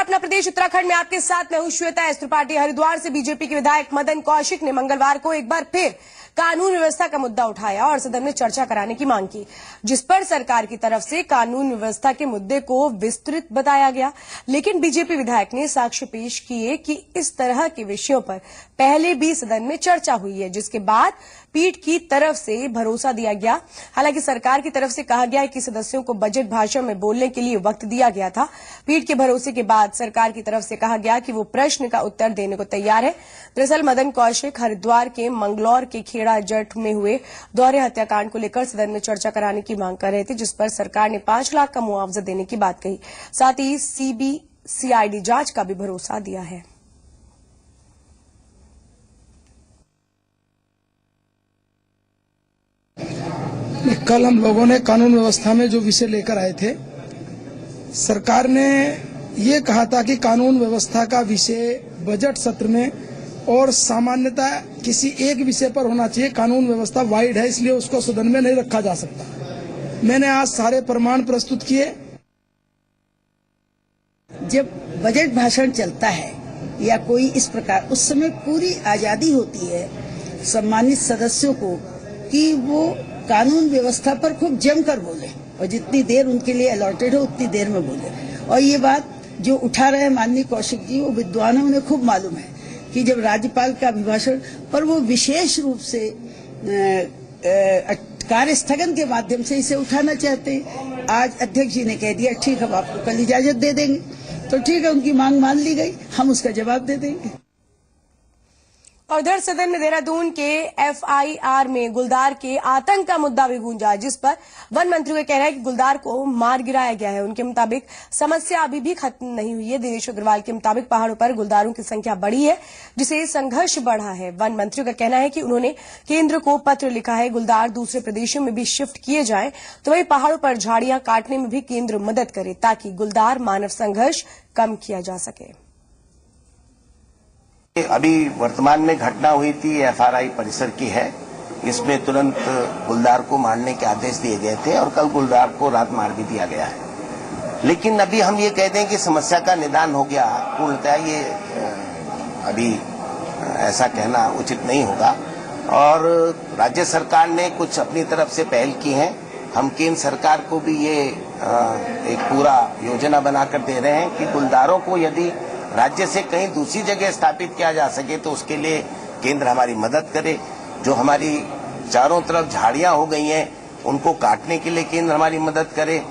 अपना प्रदेश उत्तराखंड में आपके साथ मैं हूं श्वेता एस त्रिपाठी। हरिद्वार से बीजेपी के विधायक मदन कौशिक ने मंगलवार को एक बार फिर कानून व्यवस्था का मुद्दा उठाया और सदन में चर्चा कराने की मांग की, जिस पर सरकार की तरफ से कानून व्यवस्था के मुद्दे को विस्तृत बताया गया। लेकिन बीजेपी विधायक ने साक्ष्य पेश किए कि इस तरह के विषयों पर पहले भी सदन में चर्चा हुई है, जिसके बाद पीठ की तरफ से भरोसा दिया गया। हालांकि सरकार की तरफ से कहा गया है कि सदस्यों को बजट भाषण में बोलने के लिए वक्त दिया गया था। पीठ के भरोसे के बाद सरकार की तरफ से कहा गया कि वो प्रश्न का उत्तर देने को तैयार है। दरअसल मदन कौशिक हरिद्वार के मंगलौर के खेड़ा जट में हुए दोहरे हत्याकांड को लेकर सदन में चर्चा कराने की मांग कर रहे थे, जिस पर सरकार ने 5 लाख का मुआवजा देने की बात कही। साथ ही सीबीसीआईडी जांच का भी भरोसा दिया है। कल हम लोगों ने कानून व्यवस्था में जो विषय लेकर आए थे, सरकार ने ये कहा था कि कानून व्यवस्था का विषय बजट सत्र में और सामान्यतः किसी एक विषय पर होना चाहिए। कानून व्यवस्था वाइड है, इसलिए उसको सदन में नहीं रखा जा सकता। मैंने आज सारे प्रमाण प्रस्तुत किए। जब बजट भाषण चलता है या कोई इस प्रकार, उस समय पूरी आजादी होती है सम्मानित सदस्यों को कि वो कानून व्यवस्था पर खूब जमकर बोले और जितनी देर उनके लिए अलॉटेड हो उतनी देर में बोले। और ये बात जो उठा रहे हैं माननीय कौशिक जी, वो विद्वानों उन्हें खूब मालूम है कि जब राज्यपाल का अभिभाषण पर वो विशेष रूप से कार्य स्थगन के माध्यम से इसे उठाना चाहते हैं। आज अध्यक्ष जी ने कह दिया ठीक है, हम आपको कल इजाजत दे देंगे, तो ठीक है, उनकी मांग मान ली गई, हम उसका जवाब दे देंगे। और उधर सदन में देहरादून के एफआईआर में गुलदार के आतंक का मुद्दा भी गूंजा, जिस पर वन मंत्री का कहना है कि गुलदार को मार गिराया गया है। उनके मुताबिक समस्या अभी भी खत्म नहीं हुई है। दिनेश अग्रवाल के मुताबिक पहाड़ों पर गुलदारों की संख्या बढ़ी है, जिससे संघर्ष बढ़ा है। वन मंत्री का कहना है कि उन्होंने केंद्र को पत्र लिखा है, गुलदार दूसरे प्रदेशों में भी शिफ्ट किए जाएं, तो वही पहाड़ों पर झाड़ियां काटने में भी केंद्र मदद करे, ताकि गुलदार मानव संघर्ष कम किया जा सके। अभी वर्तमान में घटना हुई थी एफआरआई परिसर की है। इसमें तुरंत गुलदार को मारने के आदेश दिए गए थे और कल गुलदार को रात मार भी दिया गया है। लेकिन अभी हम ये कहते हैं कि समस्या का निदान हो गया, पूर्णतः ये अभी ऐसा कहना उचित नहीं होगा। और राज्य सरकार ने कुछ अपनी तरफ से पहल की है। हम केंद्र सरकार को भी ये एक पूरा योजना बनाकर दे रहे हैं कि गुलदारों को यदि राज्य से कहीं दूसरी जगह स्थापित किया जा सके तो उसके लिए केंद्र हमारी मदद करे। जो हमारी चारों तरफ झाड़ियां हो गई हैं, उनको काटने के लिए केंद्र हमारी मदद करे।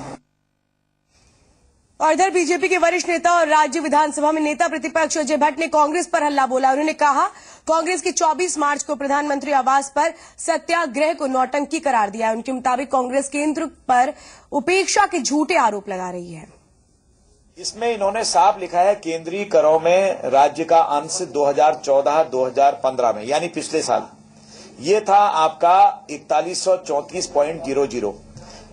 और इधर बीजेपी के वरिष्ठ नेता और राज्य विधानसभा में नेता प्रतिपक्ष अजय भट्ट ने कांग्रेस पर हल्ला बोला। उन्होंने कहा कांग्रेस की 24 मार्च को प्रधानमंत्री आवास पर सत्याग्रह को नौटंकी करार दिया है। उनके मुताबिक कांग्रेस केंद्र पर उपेक्षा के झूठे आरोप लगा रही है। इसमें इन्होंने साफ लिखा है केंद्रीय करों में राज्य का अंश 2014-2015 में, यानी पिछले साल ये था आपका 4134.00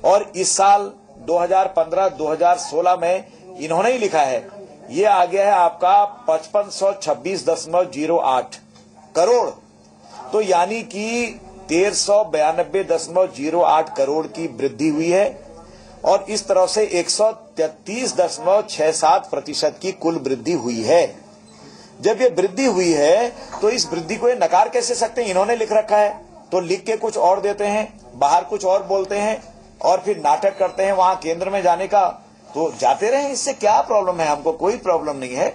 और इस साल 2015-2016 में इन्होंने ही लिखा है ये आ गया है आपका 5526.08 करोड़। तो यानी कि 1392.08 करोड़ की वृद्धि हुई है और इस तरह से 133.67% की कुल वृद्धि हुई है। जब ये वृद्धि हुई है तो इस वृद्धि को ये नकार कैसे सकते हैं? इन्होंने लिख रखा है तो लिख के कुछ और देते हैं, बाहर कुछ और बोलते हैं और फिर नाटक करते हैं वहां केंद्र में जाने का। तो जाते रहे, इससे क्या प्रॉब्लम है? हमको कोई प्रॉब्लम नहीं है।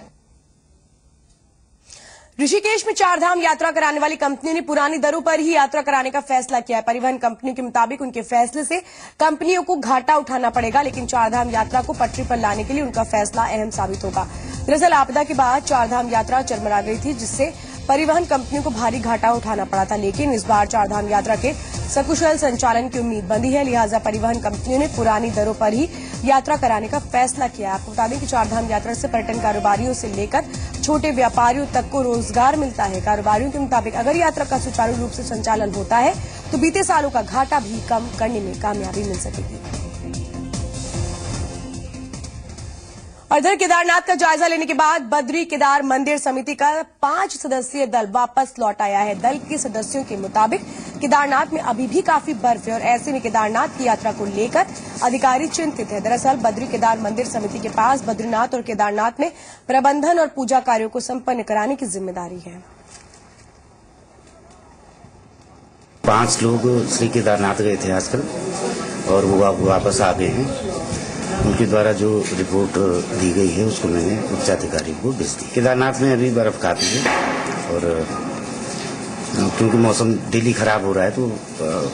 ऋषिकेश में 4 धाम यात्रा कराने वाली कंपनी ने पुरानी दरों पर ही यात्रा कराने का फैसला किया है। परिवहन कंपनी के मुताबिक उनके फैसले से कंपनियों को घाटा उठाना पड़ेगा, लेकिन 4 धाम यात्रा को पटरी पर लाने के लिए उनका फैसला अहम साबित होगा। दरअसल आपदा के बाद 4 धाम यात्रा चरमरा गई थी, जिससे परिवहन कंपनियों को भारी घाटा उठाना पड़ा था। लेकिन इस बार 4 धाम यात्रा के सकुशल संचालन की उम्मीद बंधी है, लिहाजा परिवहन कंपनियों ने पुरानी दरों पर ही यात्रा कराने का फैसला किया है। आपको बता दें कि 4 धाम यात्रा से पर्यटन कारोबारियों से लेकर छोटे व्यापारियों तक को रोजगार मिलता है। कारोबारियों के मुताबिक अगर यात्रा का सुचारू रूप से संचालन होता है तो बीते सालों का घाटा भी कम करने में कामयाबी मिल सकेगी। और इधर केदारनाथ का जायजा लेने के बाद बद्री केदार मंदिर समिति का 5 सदस्यीय दल वापस लौट आया है। दल के सदस्यों के मुताबिक केदारनाथ में अभी भी काफी बर्फ है और ऐसे में केदारनाथ की यात्रा को लेकर अधिकारी चिंतित है। दरअसल बद्री केदार मंदिर समिति के पास बद्रीनाथ और केदारनाथ में प्रबंधन और पूजा कार्यों को संपन्न कराने की जिम्मेदारी है। 5 लोग श्री केदारनाथ गए थे आजकल और वो वापस आ गए हैं। उनके द्वारा जो रिपोर्ट दी गई है उसको मैंने उच्चाधिकारी को भेज दी। केदारनाथ में अभी बर्फ काफी है और क्योंकि मौसम डेली खराब हो रहा है तो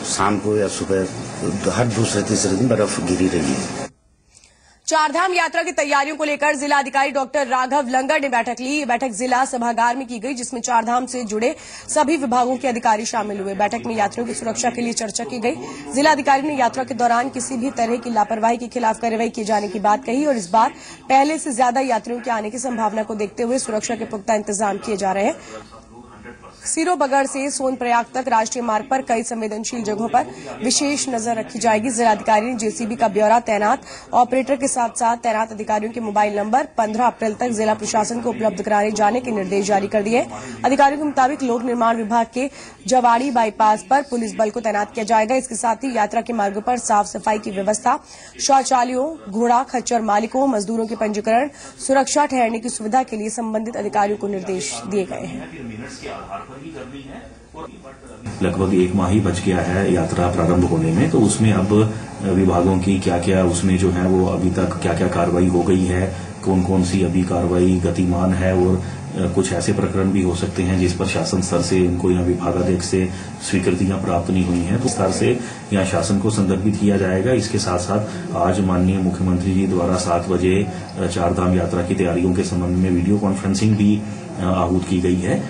शाम को या सुबह हर दूसरे तीसरे दिन बर्फ गिरी रही है। चारधाम यात्रा की तैयारियों को लेकर जिला अधिकारी डॉक्टर राघव लंगर ने बैठक ली। ये बैठक जिला सभागार में की गई, जिसमें चारधाम से जुड़े सभी विभागों के अधिकारी शामिल हुए। बैठक में यात्रियों की सुरक्षा के लिए चर्चा की गई। जिला अधिकारी ने यात्रा के दौरान किसी भी तरह की लापरवाही के खिलाफ कार्रवाई किए जाने की बात कही और इस बार पहले से ज्यादा यात्रियों के आने की संभावना को देखते हुए सुरक्षा के पुख्ता इंतजाम किए जा रहे हैं। सिरोबगढ़ से सोनप्रयाग तक राष्ट्रीय मार्ग पर कई संवेदनशील जगहों पर विशेष नजर रखी जाएगी। जिलाधिकारी ने जेसीबी का ब्यौरा तैनात ऑपरेटर के साथ साथ तैनात अधिकारियों के मोबाइल नंबर 15 अप्रैल तक जिला प्रशासन को उपलब्ध कराए जाने के निर्देश जारी कर दिए। अधिकारियों के मुताबिक लोक निर्माण विभाग के जवाड़ी बाईपास पर पुलिस बल को तैनात किया जाएगा। इसके साथ ही यात्रा के मार्गों पर साफ सफाई की व्यवस्था, शौचालयों, घोड़ा खच्चर मालिकों, मजदूरों के पंजीकरण, सुरक्षा ठहरने की सुविधा के लिए संबंधित अधिकारियों को निर्देश दिए गए हैं। लगभग 1 माह ही बच गया है यात्रा प्रारंभ होने में, तो उसमें अब विभागों की क्या उसमें जो है वो अभी तक क्या कार्रवाई हो गई है, कौन सी अभी कार्रवाई गतिमान है और कुछ ऐसे प्रकरण भी हो सकते हैं जिस पर शासन स्तर से इनको या विभागाध्यक्ष से स्वीकृतियां प्राप्त नहीं हुई हैं, तो स्तर से यहाँ शासन को संदर्भित किया जाएगा। इसके साथ साथ आज माननीय मुख्यमंत्री जी द्वारा 7 बजे चारधाम यात्रा की तैयारियों के संबंध में वीडियो कॉन्फ्रेंसिंग भी आहूत की गई है।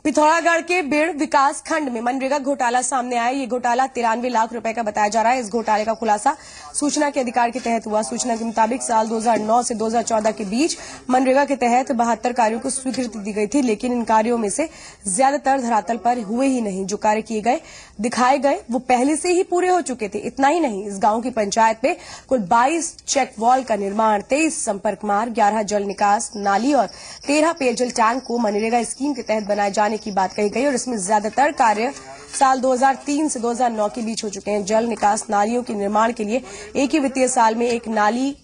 पिथौरागढ़ के बिड़ विकास खंड में मनरेगा घोटाला सामने आया। ये घोटाला 93 लाख रुपए का बताया जा रहा है। इस घोटाले का खुलासा सूचना के अधिकार के तहत हुआ। सूचना के मुताबिक साल 2009 से 2014 के बीच मनरेगा के तहत 72 कार्यों को स्वीकृति दी गई थी, लेकिन इन कार्यों में से ज्यादातर धरातल पर हुए ही नहीं। जो कार्य किए गए दिखाए गए वो पहले से ही पूरे हो चुके थे। इतना ही नहीं, इस गांव की पंचायत में कुल 22 चेक वॉल का निर्माण, 23 संपर्क मार्ग, 11 जल निकास नाली और 13 पेयजल टैंक को मनरेगा स्कीम के तहत बनाए जाने की बात कही गई और इसमें ज्यादातर कार्य साल 2003 से 2009 के बीच हो चुके हैं। जल निकास नालियों के निर्माण के लिए एक ही वित्तीय साल में एक नाली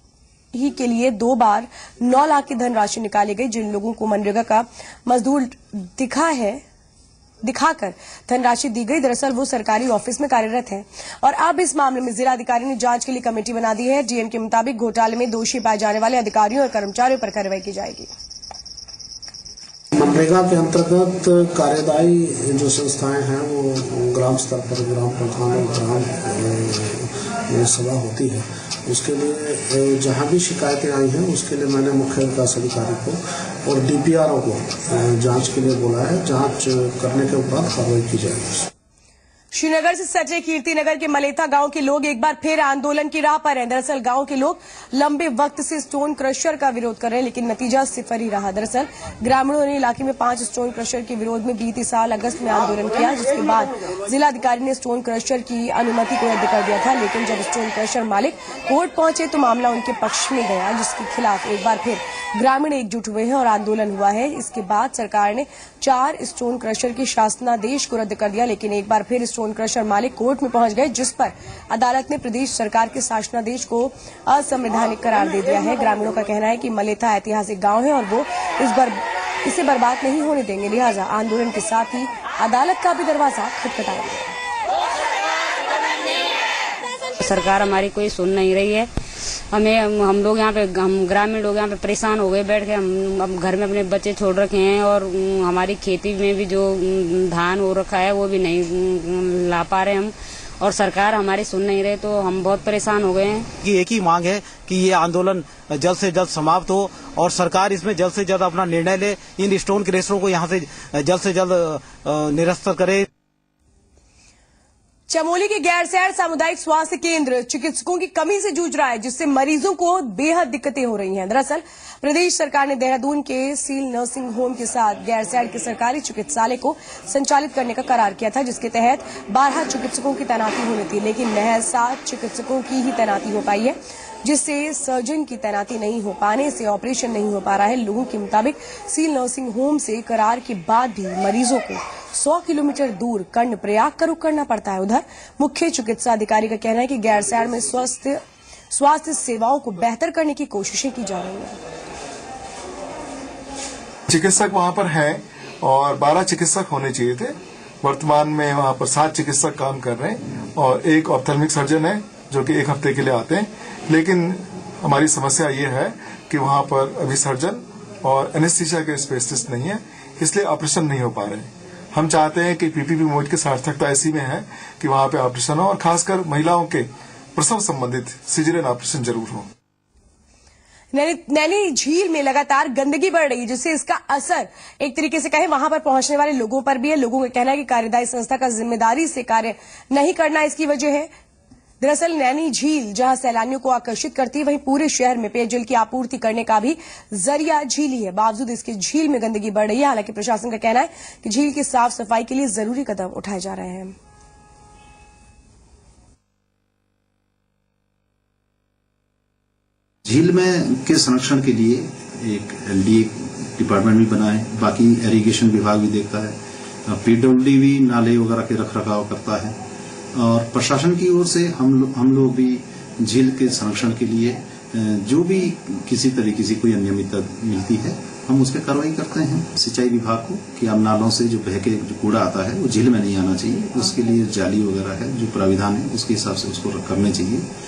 ही के लिए 2 बार 9 लाख की धनराशि निकाली गई। जिन लोगों को मनरेगा का मजदूर दिखाकर धनराशि दी गई, दरअसल वो सरकारी ऑफिस में कार्यरत हैं और अब इस मामले में जिलाधिकारी ने जांच के लिए कमेटी बना दी है। डीएम के मुताबिक घोटाले में दोषी पाए जाने वाले अधिकारियों और कर्मचारियों पर कार्रवाई की जाएगी। मनरेगा के अंतर्गत कार्यदायी जो संस्थाएं हैं वो ग्राम स्तर पर ग्राम प्रधान और ग्राम सभा होती है। उसके लिए जहां भी शिकायतें आई हैं उसके लिए मैंने मुख्य विकास अधिकारी को और डीपीआरओ को जांच के लिए बोला है। जांच करने के उपरांत कार्रवाई की जाएगी। श्रीनगर से सटे कीर्तिनगर के मलेथा गांव के लोग एक बार फिर आंदोलन की राह पर हैं। दरअसल गांव के लोग लंबे वक्त से स्टोन क्रशर का विरोध कर रहे हैं, लेकिन नतीजा सिफर ही रहा। दरअसल ग्रामीणों ने इलाके में 5 स्टोन क्रशर के विरोध में बीते साल अगस्त में आंदोलन किया, जिसके बाद जिलाधिकारी ने स्टोन क्रशर की अनुमति को रद्द कर दिया था। लेकिन जब स्टोन क्रशर मालिक कोर्ट पहुंचे तो मामला उनके पक्ष में गया, जिसके खिलाफ एक बार फिर ग्रामीण एकजुट हुए हैं और आंदोलन हुआ है। इसके बाद सरकार ने 4 स्टोन क्रशर के शासनादेश को रद्द कर दिया, लेकिन एक बार फिर स्टोन क्रशर मालिक कोर्ट में पहुंच गए, जिस पर अदालत ने प्रदेश सरकार के शासनादेश को असंवैधानिक करार दे दिया है। ग्रामीणों का कहना है कि मलेथा ऐतिहासिक गांव है और वो इसे बर्बाद नहीं होने देंगे, लिहाजा आंदोलन के साथ ही अदालत का भी दरवाजा खटखटाएंगे। सरकार हमारी कोई सुन नहीं रही है। हम लोग यहाँ पे, हम ग्रामीण लोग यहाँ पे परेशान हो गए बैठ के। हम अब घर में अपने बच्चे छोड़ रखे हैं और हमारी खेती में भी जो धान हो रखा है वो भी नहीं ला पा रहे हम, और सरकार हमारी सुन नहीं रहे, तो हम बहुत परेशान हो गए हैं। कि एक ही मांग है कि ये आंदोलन जल्द से जल्द समाप्त हो और सरकार इसमें जल्द से जल्द अपना निर्णय ले। इन स्टोन क्रशरों को यहाँ से जल्द निरस्त करे। चमोली के गैरसैंण सामुदायिक स्वास्थ्य केंद्र चिकित्सकों की कमी से जूझ रहा है, जिससे मरीजों को बेहद दिक्कतें हो रही हैं। दरअसल प्रदेश सरकार ने देहरादून के सील नर्सिंग होम के साथ गैरसैंण के सरकारी चिकित्सालय को संचालित करने का करार किया था, जिसके तहत 12 चिकित्सकों की तैनाती होनी थी, लेकिन महज 7 चिकित्सकों की ही तैनाती हो पाई है, जिससे सर्जन की तैनाती नहीं हो पाने से ऑपरेशन नहीं हो पा रहा है। लोगों के मुताबिक सील नर्सिंग होम से करार के बाद भी मरीजों को 100 किलोमीटर दूर कर्णप्रयाग का रुख करना पड़ता है। उधर मुख्य चिकित्सा अधिकारी का कहना है कि गैरसैंण में स्वास्थ्य सेवाओं को बेहतर करने की कोशिशें की जा रही हैं। चिकित्सक वहां पर हैं और 12 चिकित्सक होने चाहिए थे। वर्तमान में वहां पर 7 चिकित्सक काम कर रहे हैं और एक ऑप्थेल्मिक सर्जन है जो कि 1 हफ्ते के लिए आते हैं। लेकिन हमारी समस्या ये है कि वहां पर अभी सर्जन और एनेस्थीसिया के स्पेशलिस्ट नहीं है, इसलिए ऑपरेशन नहीं हो पा रहे। हम चाहते हैं कि पीपीपी मोड की सार्थकता ऐसी में है कि वहां पे ऑपरेशन हो और खासकर महिलाओं के प्रसव संबंधित सिजेरियन ऑपरेशन जरूर हो। नैनी झील में लगातार गंदगी बढ़ रही है, जिससे इसका असर एक तरीके से कहें वहां पर पहुंचने वाले लोगों पर भी है। लोगों का कहना है कि कार्यदायी संस्था का जिम्मेदारी से कार्य नहीं करना इसकी वजह है। दरअसल नैनी झील जहां सैलानियों को आकर्षित करती है, वहीं पूरे शहर में पेयजल की आपूर्ति करने का भी जरिया झील ही है। बावजूद इसके झील में गंदगी बढ़ रही है। हालांकि प्रशासन का कहना है कि झील की साफ सफाई के लिए जरूरी कदम उठाए जा रहे हैं। झील में के संरक्षण के लिए एक एलडीए डिपार्टमेंट भी बना है, बाकी इरिगेशन विभाग भी देखता है, पीडब्ल्यूडी भी नाले वगैरह के रखरखाव करता है और प्रशासन की ओर से हम लोग भी झील के संरक्षण के लिए जो भी किसी तरीके से कोई अनियमितता मिलती है हम उस पर कार्रवाई करते हैं। सिंचाई विभाग को कि अब नालों से जो बह के जो कूड़ा आता है वो झील में नहीं आना चाहिए, उसके लिए जाली वगैरह है जो प्राविधान है उसके हिसाब से उसको करने चाहिए।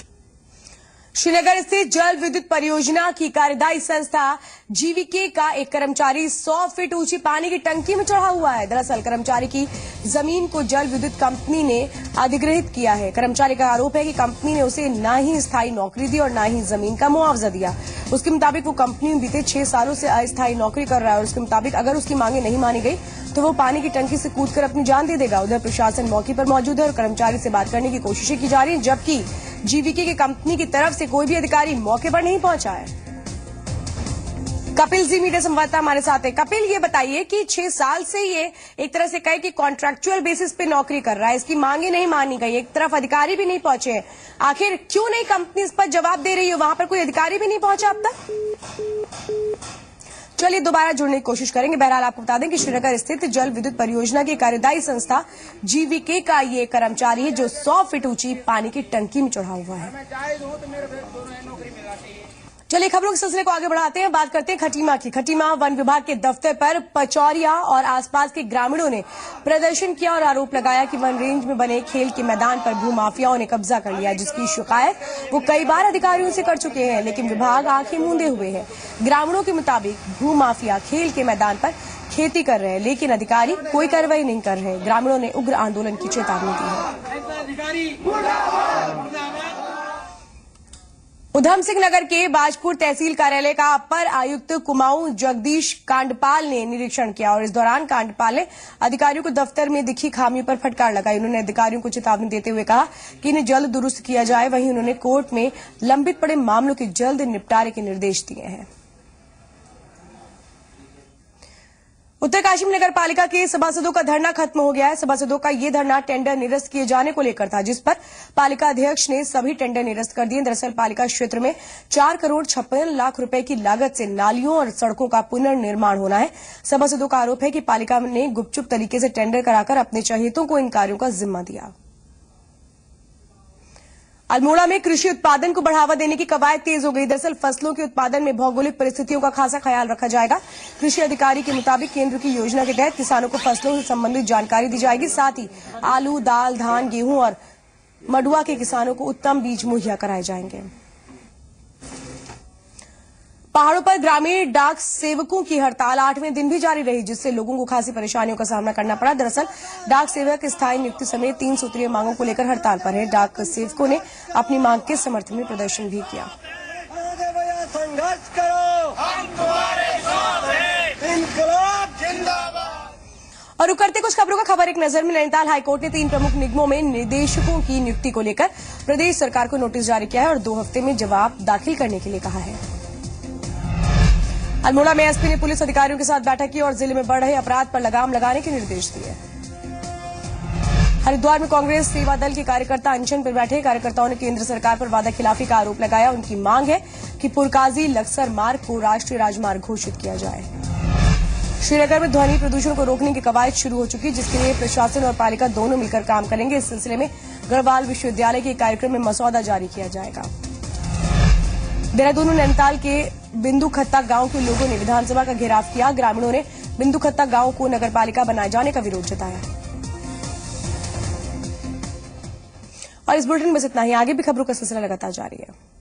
श्रीनगर स्थित जल विद्युत परियोजना की कार्यदायी संस्था जीवीके का एक कर्मचारी 100 फीट ऊंची पानी की टंकी में चढ़ा हुआ है। दरअसल कर्मचारी की जमीन को जल विद्युत कंपनी ने अधिग्रहित किया है। कर्मचारी का आरोप है कि कंपनी ने उसे न ही स्थायी नौकरी दी और न ही जमीन का मुआवजा दिया। उसके मुताबिक वो कंपनी में बीते 6 सालों से अस्थायी नौकरी कर रहा है और उसके मुताबिक अगर उसकी मांगे नहीं मानी गई तो वो पानी की टंकी से कूदकर अपनी जान दे देगा। उधर प्रशासन मौके पर मौजूद है और कर्मचारी से बात करने की कोशिशें की जा रही है, जबकि जीवीके की कंपनी की तरफ से कोई भी अधिकारी मौके पर नहीं पहुंचा है। कपिल जी मीडिया संवाददाता हमारे साथ है। कपिल, ये बताइए कि 6 साल से ये एक तरह से कहे कि कॉन्ट्रैक्चुअल बेसिस पे नौकरी कर रहा है, इसकी मांगे नहीं मानी गई, एक तरफ अधिकारी भी नहीं पहुंचे हैं, आखिर क्यों नहीं कंपनी इस पर जवाब दे रही है? वहां पर कोई अधिकारी भी नहीं पहुंचा अब तक। चलिए दोबारा जुड़ने की कोशिश करेंगे। बहरहाल आपको बता दें कि श्रीनगर स्थित जल विद्युत परियोजना की कार्यदायी संस्था जीवीके का ये कर्मचारी है जो 100 फीट ऊंची पानी की टंकी में चढ़ा हुआ है। चलिए खबरों के सिलसिले को आगे बढ़ाते हैं, बात करते हैं खटीमा की। खटीमा वन विभाग के दफ्तर पर पचौरिया और आसपास के ग्रामीणों ने प्रदर्शन किया और आरोप लगाया कि वन रेंज में बने खेल के मैदान पर भूमाफियाओं ने कब्जा कर लिया, जिसकी शिकायत वो कई बार अधिकारियों से कर चुके हैं, लेकिन विभाग आंखें मूंदे हुए है। ग्रामीणों के मुताबिक भूमाफिया खेल के मैदान पर खेती कर रहे हैं, लेकिन अधिकारी कोई कार्रवाई नहीं कर रहे। ग्रामीणों ने उग्र आंदोलन की चेतावनी दी है। उधम सिंह नगर के बाजपुर तहसील कार्यालय का अपर आयुक्त कुमाऊं जगदीश कांडपाल ने निरीक्षण किया और इस दौरान कांडपाल ने अधिकारियों को दफ्तर में दिखी खामियों पर फटकार लगाई। उन्होंने अधिकारियों को चेतावनी देते हुए कहा कि इन्हें जल्द दुरुस्त किया जाए। वहीं उन्होंने कोर्ट में लंबित पड़े मामलों के जल्द निपटारे के निर्देश दिए हैं। उत्तरकाशी नगर पालिका के सभासदों का धरना खत्म हो गया है। सभासदों का ये धरना टेंडर निरस्त किए जाने को लेकर था, जिस पर पालिका अध्यक्ष ने सभी टेंडर निरस्त कर दिए। दरअसल पालिका क्षेत्र में 4 करोड़ 56 लाख रुपए की लागत से नालियों और सड़कों का पुनर्निर्माण होना है। सभासदों का आरोप है कि पालिका ने गुपचुप तरीके से टेंडर कराकर अपने चहेतों को इन कार्यों का जिम्मा दिया। अल्मोड़ा में कृषि उत्पादन को बढ़ावा देने की कवायद तेज हो गई। दरअसल फसलों के उत्पादन में भौगोलिक परिस्थितियों का खासा ख्याल रखा जाएगा। कृषि अधिकारी के मुताबिक केंद्र की योजना के तहत किसानों को फसलों से संबंधित जानकारी दी जाएगी। साथ ही आलू, दाल, धान, गेहूं और मडुआ के किसानों को उत्तम बीज मुहैया कराए जाएंगे। पहाड़ों पर ग्रामीण डाक सेवकों की हड़ताल 8वें दिन भी जारी रही, जिससे लोगों को खासी परेशानियों का सामना करना पड़ा। दरअसल डाक सेवक स्थायी नियुक्ति समेत 3 सूत्रीय मांगों को लेकर हड़ताल पर है। डाक सेवकों ने अपनी मांग के समर्थन में प्रदर्शन भी किया। संघर्ष करो, हम तुम्हारे साथ हैं, इनकलाब जिंदाबाद। और करते कुछ खबरों का खबर एक नजर में। नैनीताल हाईकोर्ट ने 3 प्रमुख निगमों में निदेशकों की नियुक्ति को लेकर प्रदेश सरकार को नोटिस जारी किया है और 2 हफ्ते में जवाब दाखिल करने के लिए कहा है। अल्मोड़ा में एसपी ने पुलिस अधिकारियों के साथ बैठक की और जिले में बढ़ रहे अपराध पर लगाम लगाने के निर्देश दिए। हरिद्वार में कांग्रेस सेवा दल के कार्यकर्ता अनशन पर बैठे। कार्यकर्ताओं ने केंद्र सरकार पर वादा खिलाफी का आरोप लगाया। उनकी मांग है कि पुरकाजी लक्सर मार्ग को राष्ट्रीय राजमार्ग घोषित किया जाए। श्रीनगर में ध्वनि प्रदूषण को रोकने की कवायद शुरू हो चुकी, जिसके लिए प्रशासन और पालिका दोनों मिलकर काम करेंगे। इस सिलसिले में गढ़वाल विश्वविद्यालय के कार्यक्रम में मसौदा जारी किया जाएगा। देहरादून और नैनीताल के बिंदु खत्ता गांव के लोगों ने विधानसभा का घेराव किया। ग्रामीणों ने बिंदु खत्ता गांव को नगरपालिका बनाए जाने का विरोध जताया। और इस बुलेटिन में बस इतना ही। आगे भी खबरों का सिलसिला लगातार जारी है।